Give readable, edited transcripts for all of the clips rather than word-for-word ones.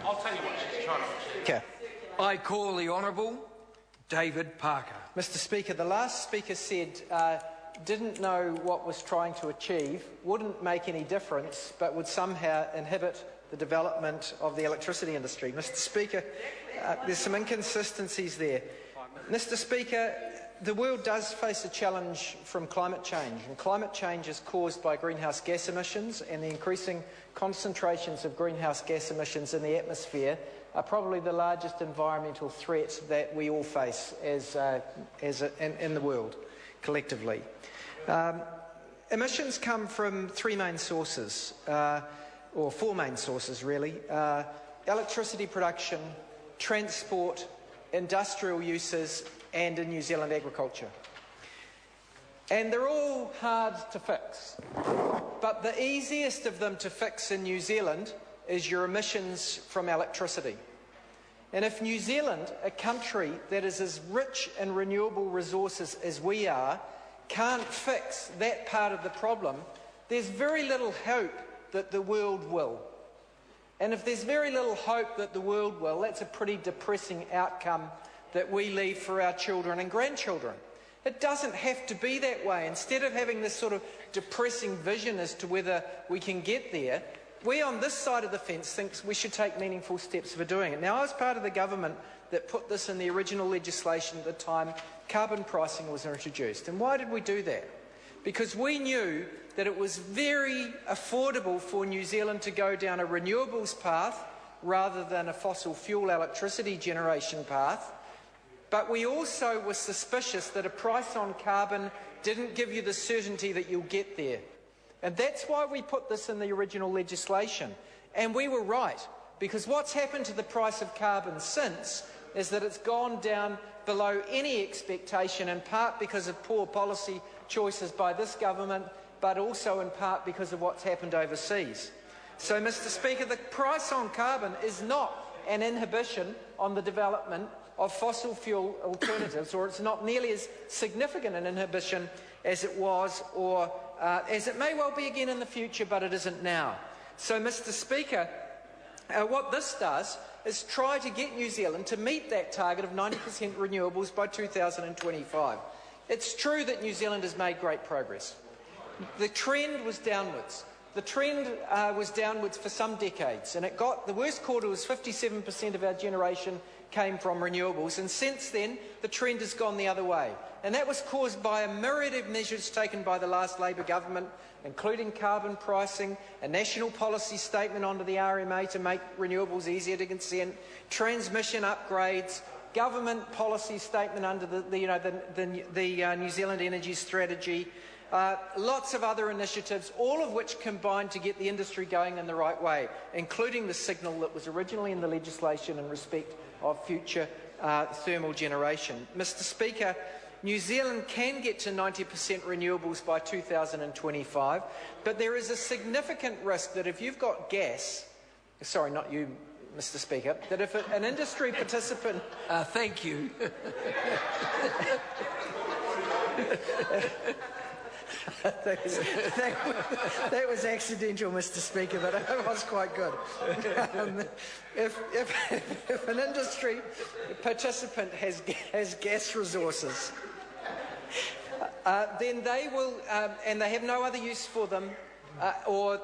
I'll tell you what she's trying to achieve. Okay. I call the Honourable David Parker. Mr. Speaker, the last speaker said didn't know what was trying to achieve, wouldn't make any difference, but would somehow inhibit the development of the electricity industry. Mr. Speaker, there's some inconsistencies there. Mr. Speaker, the world does face a challenge from climate change, and climate change is caused by greenhouse gas emissions, and the increasing concentrations of greenhouse gas emissions in the atmosphere are probably the largest environmental threat that we all face in the world collectively. Emissions come from three main sources, or four main sources really: electricity production, transport, industrial uses, and in New Zealand agriculture. And they're all hard to fix. But the easiest of them to fix in New Zealand is your emissions from electricity. And if New Zealand, a country that is as rich in renewable resources as we are, can't fix that part of the problem, there's very little hope that the world will. And if there's very little hope that the world will, that's a pretty depressing outcome that we leave for our children and grandchildren. It doesn't have to be that way. Instead of having this sort of depressing vision as to whether we can get there, we on this side of the fence think we should take meaningful steps for doing it. Now, I was part of the government that put this in the original legislation at the time carbon pricing was introduced. And why did we do that? Because we knew that it was very affordable for New Zealand to go down a renewables path rather than a fossil fuel electricity generation path. But we also were suspicious that a price on carbon didn't give you the certainty that you'll get there. And that's why we put this in the original legislation. And we were right, because what's happened to the price of carbon since is that it's gone down below any expectation, in part because of poor policy choices by this government, but also in part because of what's happened overseas. So, Mr. Speaker, the price on carbon is not an inhibition on the development of fossil fuel alternatives, or it's not nearly as significant an inhibition as it was, or as it may well be again in the future, but it isn't now. So, Mr. Speaker, what this does is try to get New Zealand to meet that target of 90% renewables by 2025. It's true that New Zealand has made great progress. The trend was downwards. The trend was downwards for some decades, and the worst quarter was 57% of our generation came from renewables, and since then the trend has gone the other way. And that was caused by a myriad of measures taken by the last Labor government, including carbon pricing, a national policy statement onto the RMA to make renewables easier to consent, transmission upgrades, government policy statement under the New Zealand Energy Strategy, lots of other initiatives, all of which combined to get the industry going in the right way, including the signal that was originally in the legislation in respect of future thermal generation. Mr. Speaker, New Zealand can get to 90% renewables by 2025, but there is a significant risk that if you've got gas, sorry, not you, Mr. Speaker, that if an industry participant... Thank you. that was accidental, Mr. Speaker, but it was quite good. If an industry participant has gas resources, then they will, and they have no other use for them, or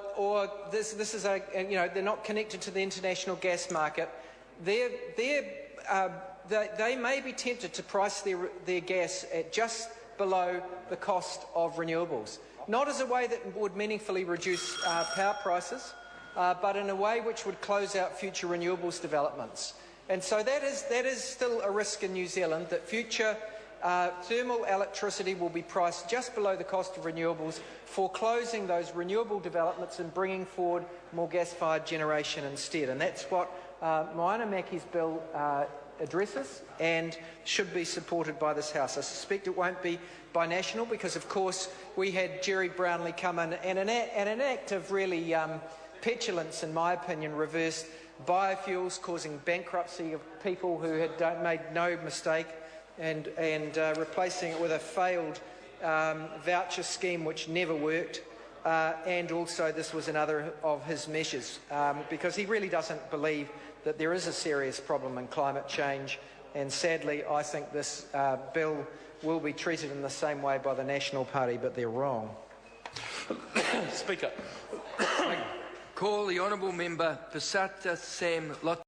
this is they're not connected to the international gas market. They may be tempted to price their gas at just below the cost of renewables, not as a way that would meaningfully reduce power prices, but in a way which would close out future renewables developments. And so that is still a risk in New Zealand, that future thermal electricity will be priced just below the cost of renewables, foreclosing those renewable developments and bringing forward more gas-fired generation instead. And that's what Moana Mackey's bill addresses and should be supported by this House. I suspect it won't be binational because, of course, we had Jerry Brownlee come in and an act of really petulance, in my opinion, reversed biofuels, causing bankruptcy of people who had made no mistake, and replacing it with a failed voucher scheme which never worked. and also this was another of his measures, because he really doesn't believe that there is a serious problem in climate change, and sadly I think this bill will be treated in the same way by the National Party, but they're wrong. Speaker. Call the Honourable Member Pasata Sam Lote.